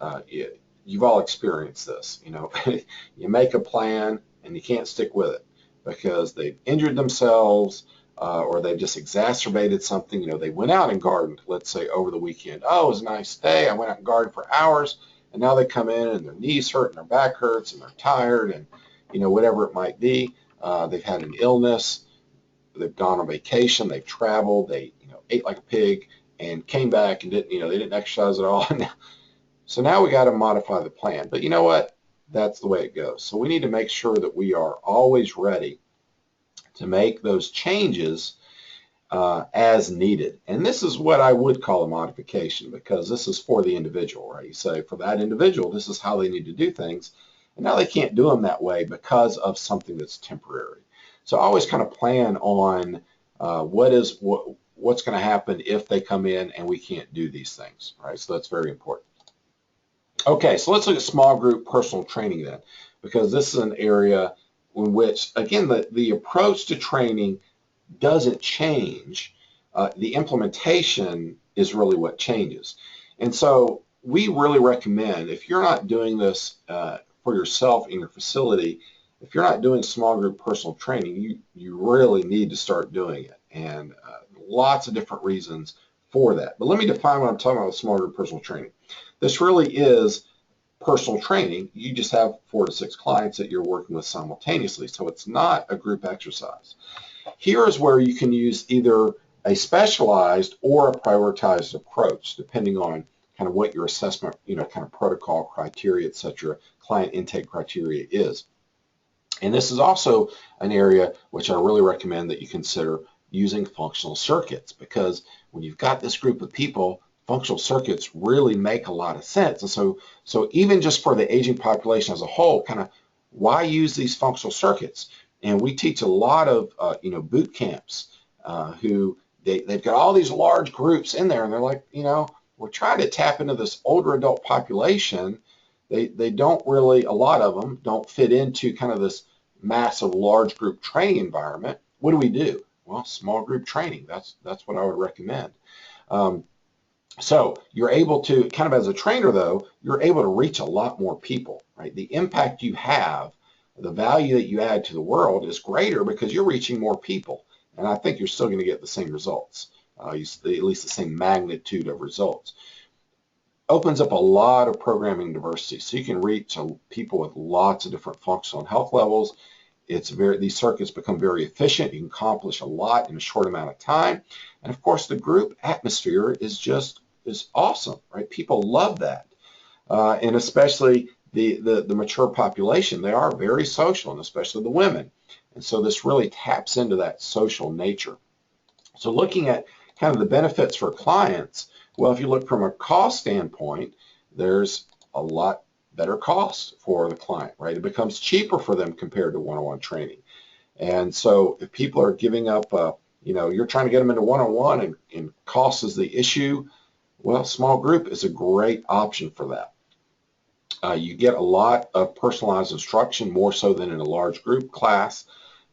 B: You've all experienced this. You make a plan and you can't stick with it because they've injured themselves, or they've just exacerbated something. They went out and gardened, let's say over the weekend. Oh, it was a nice day. I went out and gardened for hours, and now they come in and their knees hurt and their back hurts and they're tired and whatever it might be. They've had an illness. They've gone on vacation. They've traveled. They ate like a pig and came back and they didn't exercise at all. So now we got to modify the plan. But you know what? That's the way it goes. So we need to make sure that we are always ready to make those changes as needed. And this is what I would call a modification, because this is for the individual, right? You say for that individual, this is how they need to do things. And now they can't do them that way because of something that's temporary. So I always kind of plan on what's going to happen if they come in and we can't do these things, right? So that's very important. Okay, so let's look at small group personal training then, because this is an area in which, again, the approach to training doesn't change. The implementation is really what changes. And so we really recommend, if you're not doing this for yourself in your facility, if you're not doing small group personal training, you really need to start doing it. And lots of different reasons for that. But let me define what I'm talking about with small group personal training. This really is personal training. You just have 4 to 6 clients that you're working with simultaneously. So it's not a group exercise. Here is where you can use either a specialized or a prioritized approach, depending on kind of what your assessment, kind of protocol, criteria, et cetera, client intake criteria is. And this is also an area which I really recommend that you consider using functional circuits, because when you've got this group of people, functional circuits really make a lot of sense. And so even just for the aging population as a whole, kind of why use these functional circuits? And we teach a lot of boot camps who they've got all these large groups in there, and they're like, we're trying to tap into this older adult population. They don't really, a lot of them don't fit into kind of this massive large group training environment. What do? Well, small group training. That's what I would recommend. So you're able to, kind of as a trainer though, you're able to reach a lot more people, right? The impact you have, the value that you add to the world is greater because you're reaching more people. And I think you're still going to get the same results, at least the same magnitude of results. Opens up a lot of programming diversity. So you can reach people with lots of different functional and health levels. These circuits become very efficient. You can accomplish a lot in a short amount of time. And of course, the group atmosphere is awesome, right? People love that. And especially the mature population, they are very social, and especially the women. And so this really taps into that social nature. So looking at kind of the benefits for clients, well, if you look from a cost standpoint, there's a lot better cost for the client, right? It becomes cheaper for them compared to one-on-one training. And so if people are giving up, you're trying to get them into one-on-one and cost is the issue, well, small group is a great option for that. You get a lot of personalized instruction, more so than in a large group class.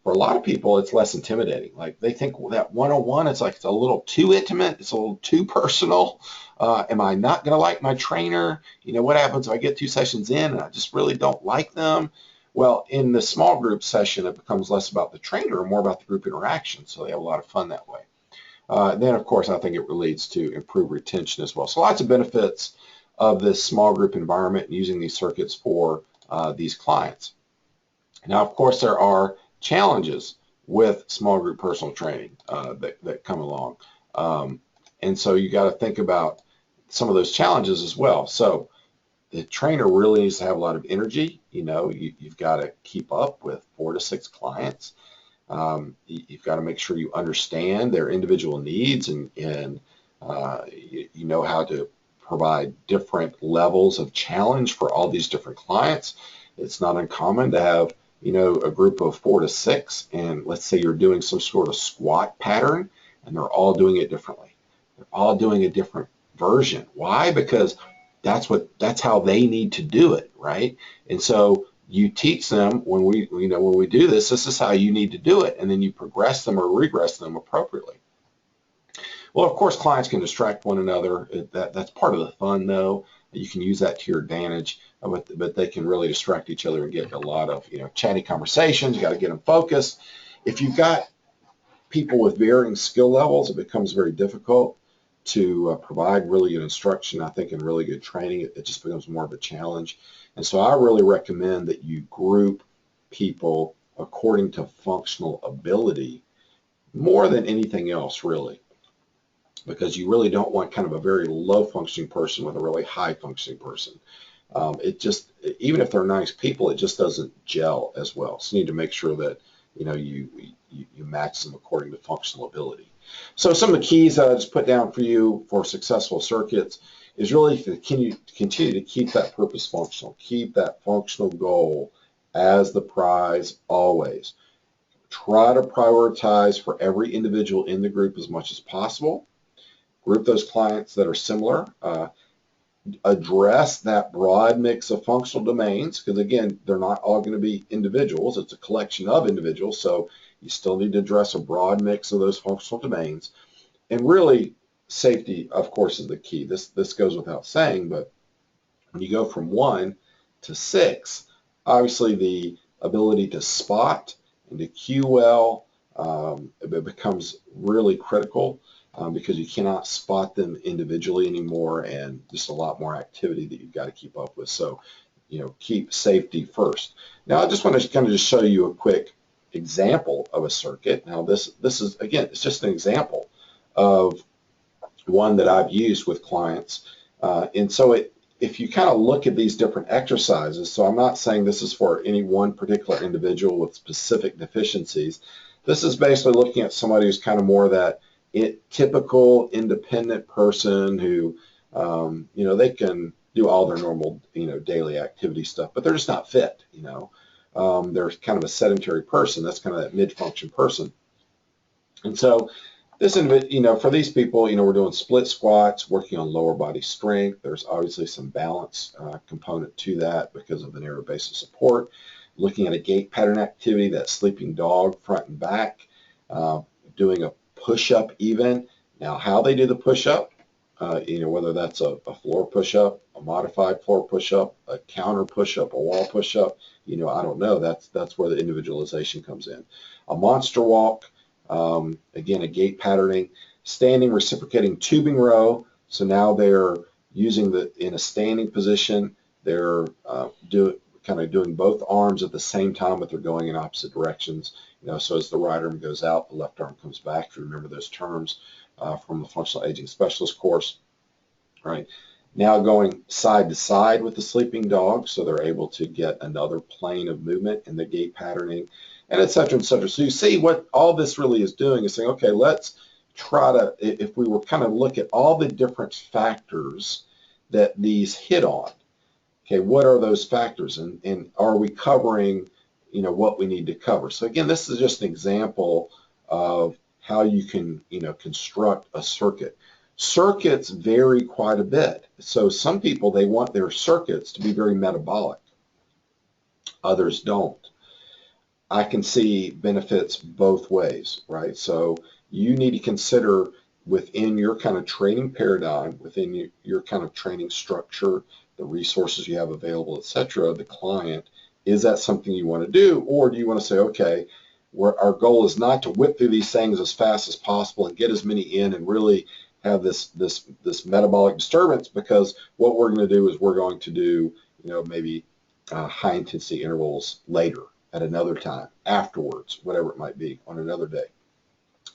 B: For a lot of people, it's less intimidating. Like they think that one-on-one is like it's a little too intimate, it's a little too personal. Am I not going to like my trainer? What happens if I get 2 sessions in and I just really don't like them? Well, in the small group session, it becomes less about the trainer and more about the group interaction. So they have a lot of fun that way. Then, of course, I think it leads to improved retention as well. So lots of benefits of this small group environment using these circuits for these clients. Now, of course, there are challenges with small group personal training that come along. And so you got to think about some of those challenges as well. So the trainer really needs to have a lot of energy. You've got to keep up with 4 to 6 clients. You've got to make sure you understand their individual needs and you know how to provide different levels of challenge for all these different clients. It's not uncommon to have a group of 4 to 6, and let's say you're doing some sort of squat pattern and they're all doing it differently. They're all doing a different version. Why? Because that's how they need to do it, right? And so you teach them when we do this is how you need to do it, and then you progress them or regress them appropriately. Well, of course, clients can distract one another. That's part of the fun, though. You can use that to your advantage, but they can really distract each other and get a lot of chatty conversations. You got to get them focused. If you've got people with varying skill levels, it becomes very difficult to provide really good instruction, I think, and really good training. It just becomes more of a challenge. And so I really recommend that you group people according to functional ability more than anything else, really, because you really don't want kind of a very low functioning person with a really high functioning person. Even if they're nice people, it just doesn't gel as well. So you need to make sure that you match them according to functional ability. So some of the keys that I just put down for you for successful circuits is really to continue to keep that purpose functional, keep that functional goal as the prize always. Try to prioritize for every individual in the group as much as possible. Group those clients that are similar. Address that broad mix of functional domains, because again, they're not all going to be individuals. It's a collection of individuals, so you still need to address a broad mix of those functional domains. And really, safety, of course, is the key. This goes without saying, but when you go from 1 to 6, obviously the ability to spot and to cue well, it becomes really critical. Because you cannot spot them individually anymore, and just a lot more activity that you've got to keep up with. So, keep safety first. Now, I just want to kind of just show you a quick example of a circuit. Now, this is, again, it's just an example of one that I've used with clients. And so if you kind of look at these different exercises, so I'm not saying this is for any one particular individual with specific deficiencies. This is basically looking at somebody who's kind of more that typical independent person who, they can do all their normal, daily activity stuff, but they're just not fit, They're kind of a sedentary person. That's kind of that mid-function person. And so this, for these people, we're doing split squats, working on lower body strength. There's obviously some balance component to that because of the narrow base of support. Looking at a gait pattern activity, that sleeping dog front and back, doing a push-up even. Now, how they do the push-up, whether that's a floor push-up, a modified floor push-up, a counter push-up, a wall push-up, I don't know. That's where the individualization comes in. A monster walk, again, a gait patterning, standing reciprocating tubing row. So now they're using in a standing position. They're kind of doing both arms at the same time, but they're going in opposite directions. So as the right arm goes out, the left arm comes back. If you remember those terms from the functional aging specialist course, right? Now going side to side with the sleeping dog, so they're able to get another plane of movement in the gait patterning, and et cetera, et cetera. So you see what all this really is doing is saying, okay, let's try to, if we were kind of look at all the different factors that these hit on, okay, what are those factors, and are we covering, what we need to cover? So again, this is just an example of how you can, construct a circuit. Circuits vary quite a bit. So some people, they want their circuits to be very metabolic. Others don't. I can see benefits both ways, right? So you need to consider within your kind of training paradigm, within your kind of training structure, the resources you have available, etc., the client, is that something you want to do? Or do you want to say, okay, our goal is not to whip through these things as fast as possible and get as many in and really have this metabolic disturbance, because what we're going to do is we're going to do, maybe high intensity intervals later, at another time, afterwards, whatever it might be, on another day.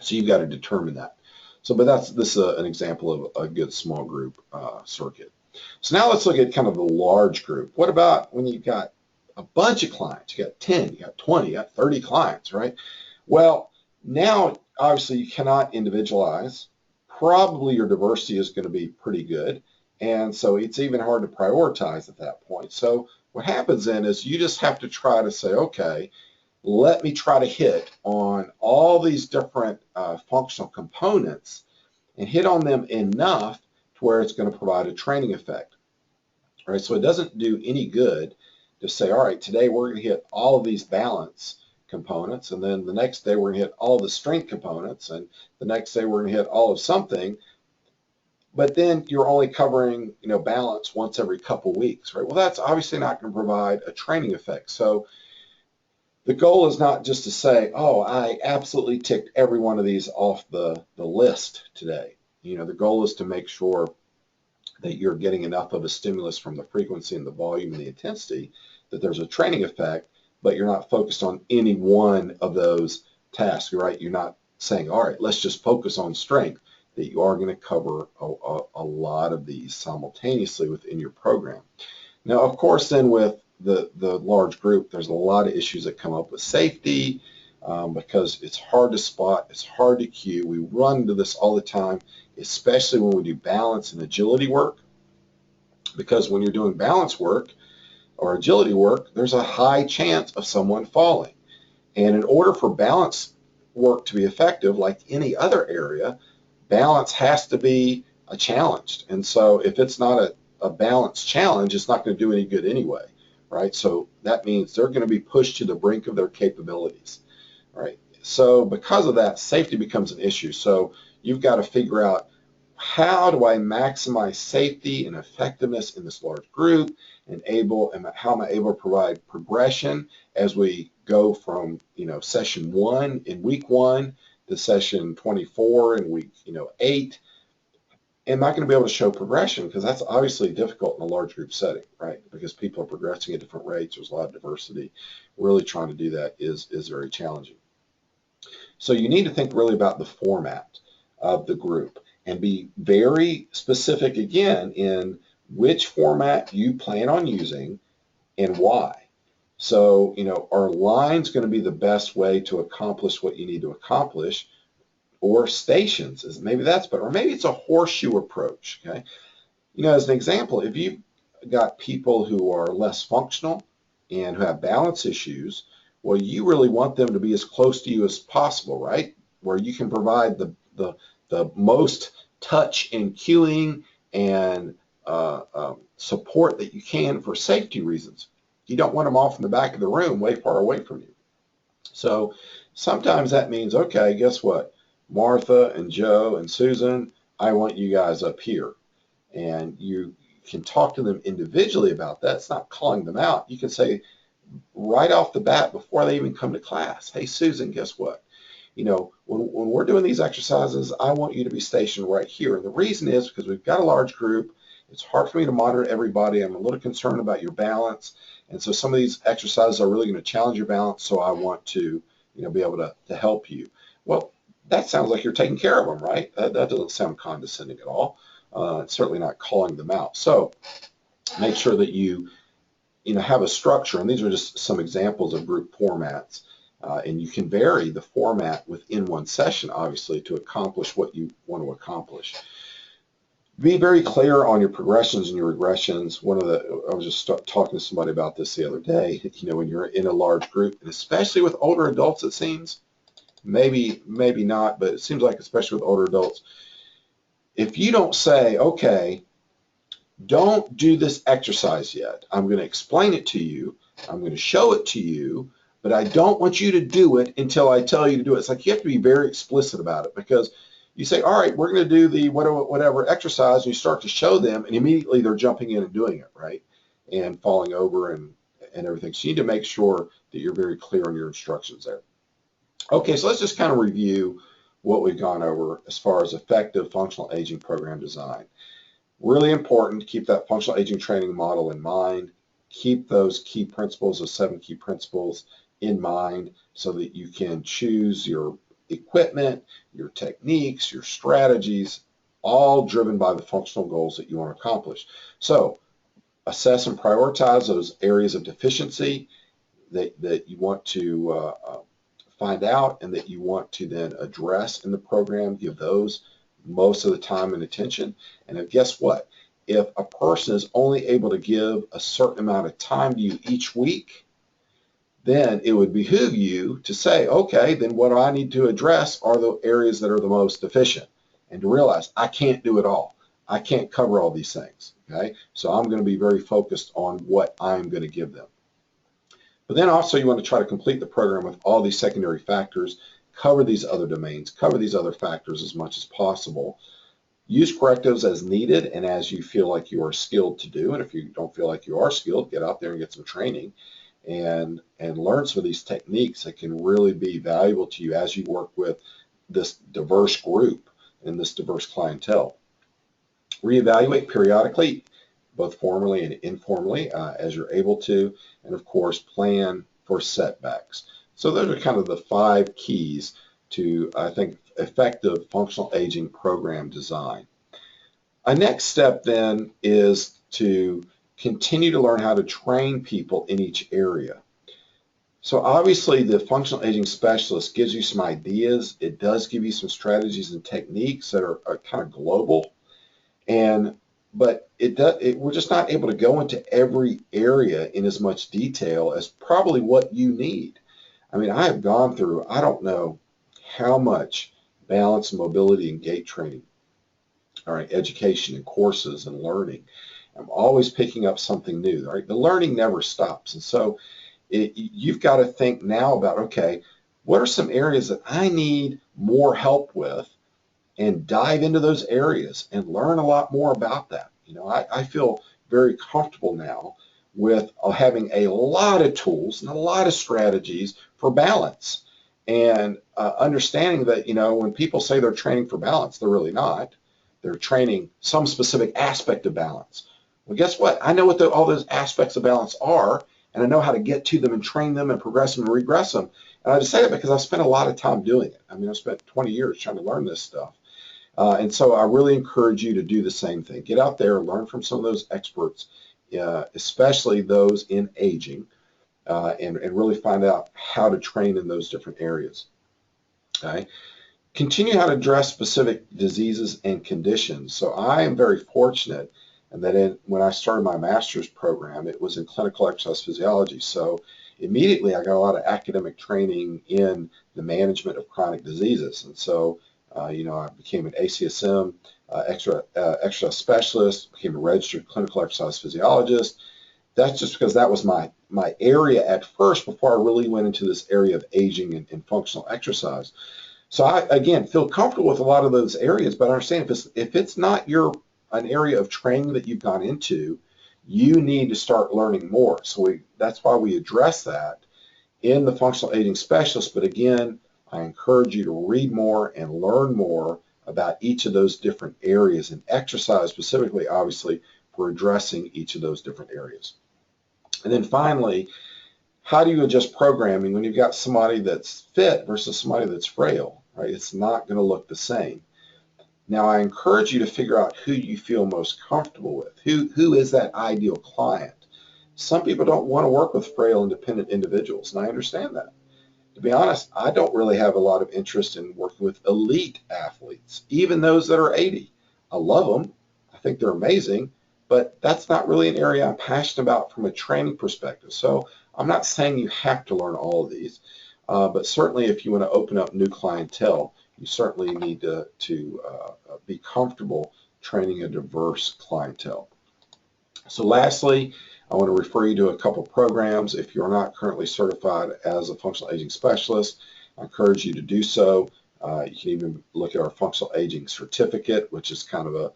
B: So you've got to determine that. So, but this is an example of a good small group circuit. So now let's look at kind of the large group. What about when you've got a bunch of clients? You got 10, you got 20, you got 30 clients, right? Well, now obviously you cannot individualize. Probably your diversity is going to be pretty good. And so it's even hard to prioritize at that point. So what happens then is you just have to try to say, okay, let me try to hit on all these different functional components and hit on them enough to where it's going to provide a training effect. All right, so it doesn't do any good to say, all right, today we're going to hit all of these balance components, and then the next day we're going to hit all the strength components, and the next day we're going to hit all of something, but then you're only covering, balance once every couple weeks, right? Well, that's obviously not going to provide a training effect. So the goal is not just to say, oh, I absolutely ticked every one of these off the list today. The goal is to make sure that you're getting enough of a stimulus from the frequency and the volume and the intensity that there's a training effect, but you're not focused on any one of those tasks, right? You're not saying, all right, let's just focus on strength, that you are going to cover a lot of these simultaneously within your program. Now, of course, then with the large group, there's a lot of issues that come up with safety because it's hard to spot, it's hard to cue. We run into this all the time, especially when we do balance and agility work, because when you're doing balance work or agility work, there's a high chance of someone falling. And in order for balance work to be effective, like any other area, balance has to be challenged. And so if it's not a balance challenge, it's not going to do any good anyway, right? So that means they're going to be pushed to the brink of their capabilities, right? So because of that, safety becomes an issue. So you've got to figure out, how do I maximize safety and effectiveness in this large group, and how am I able to provide progression as we go from, session 1 in week 1 to session 24 in week, 8. Am I going to be able to show progression? Because that's obviously difficult in a large group setting, right? Because people are progressing at different rates. There's a lot of diversity. Really trying to do that is very challenging. So you need to think really about the format of the group and be very specific again in which format you plan on using and why. So, are lines going to be the best way to accomplish what you need to accomplish? Or stations, maybe that's better, or maybe it's a horseshoe approach, okay? As an example, if you've got people who are less functional and who have balance issues, well, you really want them to be as close to you as possible, right? Where you can provide the most touch and cueing and support that you can for safety reasons. You don't want them off in the back of the room way far away from you. So sometimes that means, okay, guess what? Martha and Joe and Susan, I want you guys up here. And you can talk to them individually about that. It's not calling them out. You can say right off the bat before they even come to class, hey, Susan, guess what? When we're doing these exercises, I want you to be stationed right here. And the reason is because we've got a large group. It's hard for me to monitor everybody. I'm a little concerned about your balance. And so some of these exercises are really going to challenge your balance. So I want to, be able to help you. Well, that sounds like you're taking care of them, right? That doesn't sound condescending at all. It's certainly not calling them out. So make sure that you have a structure. And these are just some examples of group formats. And you can vary the format within one session, obviously, to accomplish what you want to accomplish. Be very clear on your progressions and your regressions. I was just talking to somebody about this the other day. When you're in a large group, and especially with older adults, it seems, maybe not, but it seems like especially with older adults, if you don't say, okay, don't do this exercise yet. I'm going to explain it to you. I'm going to show it to you, but I don't want you to do it until I tell you to do it. It's like you have to be very explicit about it, because you say, all right, we're going to do the whatever exercise, and you start to show them, and immediately they're jumping in and doing it, right? And falling over and everything. So you need to make sure that you're very clear on your instructions there. Okay, so let's just kind of review what we've gone over as far as effective functional aging program design. Really important to keep that functional aging training model in mind. Keep those key principles, those 7 key principles in mind, so that you can choose your equipment, your techniques, your strategies, all driven by the functional goals that you want to accomplish. So assess and prioritize those areas of deficiency that you want to find out and that you want to then address in the program. Give those most of the time and attention. And guess what? If a person is only able to give a certain amount of time to you each week, then it would behoove you to say, okay, then what I need to address are the areas that are the most deficient, and to realize I can't do it all. I can't cover all these things, okay? So I'm going to be very focused on what I'm going to give them. But then also you want to try to complete the program with all these secondary factors, cover these other domains, cover these other factors as much as possible. Use correctives as needed and as you feel like you are skilled to do. And if you don't feel like you are skilled, get out there and get some training and learn some of these techniques that can really be valuable to you as you work with this diverse group and this diverse clientele. Reevaluate periodically, both formally and informally, as you're able to, and of course plan for setbacks. So those are kind of the 5 keys to, I think, effective functional aging program design. Our next step then is to continue to learn how to train people in each area. So obviously the functional aging specialist gives you some ideas. It does give you some strategies and techniques that are kind of global, but we're just not able to go into every area in as much detail as probably what you need. I mean, I have gone through, I don't know how much balance, mobility, and gait training, all right, education and courses and learning. I'm always picking up something new, right? The learning never stops. And so you've got to think now about, okay, what are some areas that I need more help with, and dive into those areas and learn a lot more about that. I feel very comfortable now with having a lot of tools and a lot of strategies for balance, and understanding that, when people say they're training for balance, they're really not. They're training some specific aspect of balance. Well, guess what? I know what all those aspects of balance are, and I know how to get to them and train them and progress them and regress them. And I just say that because I've spent a lot of time doing it. I mean, I've spent 20 years trying to learn this stuff. And so I really encourage you to do the same thing. Get out there, learn from some of those experts, especially those in aging, and really find out how to train in those different areas. Okay. Continue how to address specific diseases and conditions. So I am very fortunate that when I started my master's program, it was in clinical exercise physiology. So immediately I got a lot of academic training in the management of chronic diseases. And so I became an ACSM exercise specialist, became a registered clinical exercise physiologist. That's just because that was my area at first before I really went into this area of aging and functional exercise. So I, again, feel comfortable with a lot of those areas, but I understand if it's not an area of training that you've gone into, you need to start learning more. So that's why we address that in the functional aging specialist. But again, I encourage you to read more and learn more about each of those different areas and exercise specifically, obviously, for addressing each of those different areas. And then finally, how do you adjust programming when you've got somebody that's fit versus somebody that's frail, right? It's not going to look the same. Now, I encourage you to figure out who you feel most comfortable with. Who is that ideal client? Some people don't want to work with frail, independent individuals, and I understand that. To be honest, I don't really have a lot of interest in working with elite athletes, even those that are 80. I love them. I think they're amazing, but that's not really an area I'm passionate about from a training perspective. So I'm not saying you have to learn all of these, but certainly if you want to open up new clientele, you certainly need to be comfortable training a diverse clientele. So lastly, I want to refer you to a couple programs. If you're not currently certified as a functional aging specialist, I encourage you to do so. You can even look at our functional aging certificate, which is kind of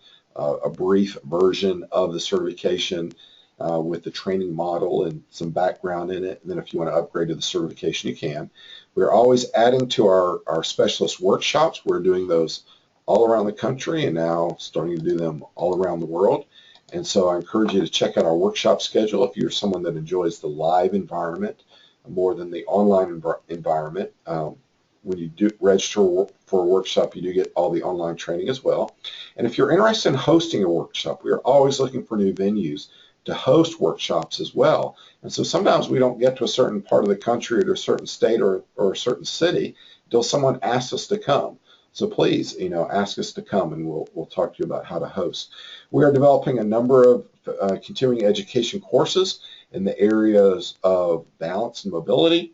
B: a brief version of the certification with the training model and some background in it. And then if you want to upgrade to the certification, you can. We're always adding to our specialist workshops. We're doing those all around the country and now starting to do them all around the world. And so I encourage you to check out our workshop schedule if you're someone that enjoys the live environment more than the online environment. When you do register for a workshop, you do get all the online training as well. And if you're interested in hosting a workshop, we are always looking for new venues to host workshops as well. And so sometimes we don't get to a certain part of the country or to a certain state or a certain city until someone asks us to come. So please, ask us to come and we'll talk to you about how to host. We are developing a number of continuing education courses in the areas of balance and mobility,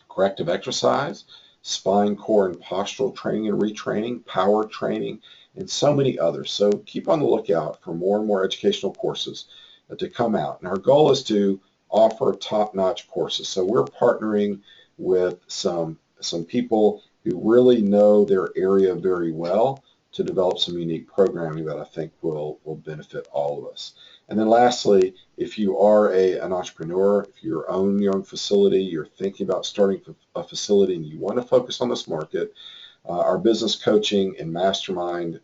B: corrective exercise, spine, core, and postural training and retraining, power training, and so many others. So keep on the lookout for more and more educational courses to come out. And our goal is to offer top-notch courses. So we're partnering with some people who really know their area very well to develop some unique programming that I think will benefit all of us. And then lastly, if you are an entrepreneur, if you own your own facility, you're thinking about starting a facility and you want to focus on this market, our business coaching and mastermind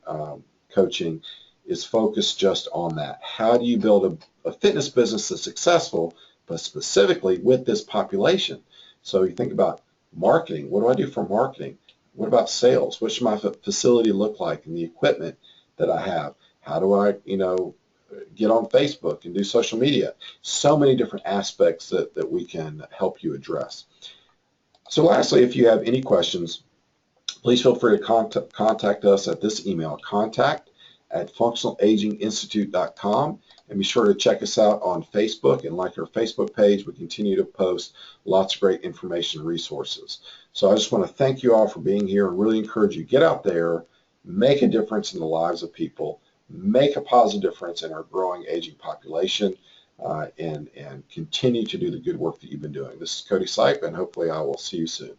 B: coaching is focused just on that. How do you build a fitness business that's successful, but specifically with this population? So you think about marketing. What do I do for marketing? What about sales? What should my facility look like and the equipment that I have? How do I, get on Facebook and do social media? So many different aspects that we can help you address. So lastly, if you have any questions, please feel free to contact us at this email, contact@functionalaginginstitute.com, and be sure to check us out on Facebook and like our Facebook page. We continue to post lots of great information and resources. So I just want to thank you all for being here and really encourage you, get out there, make a difference in the lives of people, make a positive difference in our growing aging population, and continue to do the good work that you've been doing. This is Cody Sipe, and hopefully I will see you soon.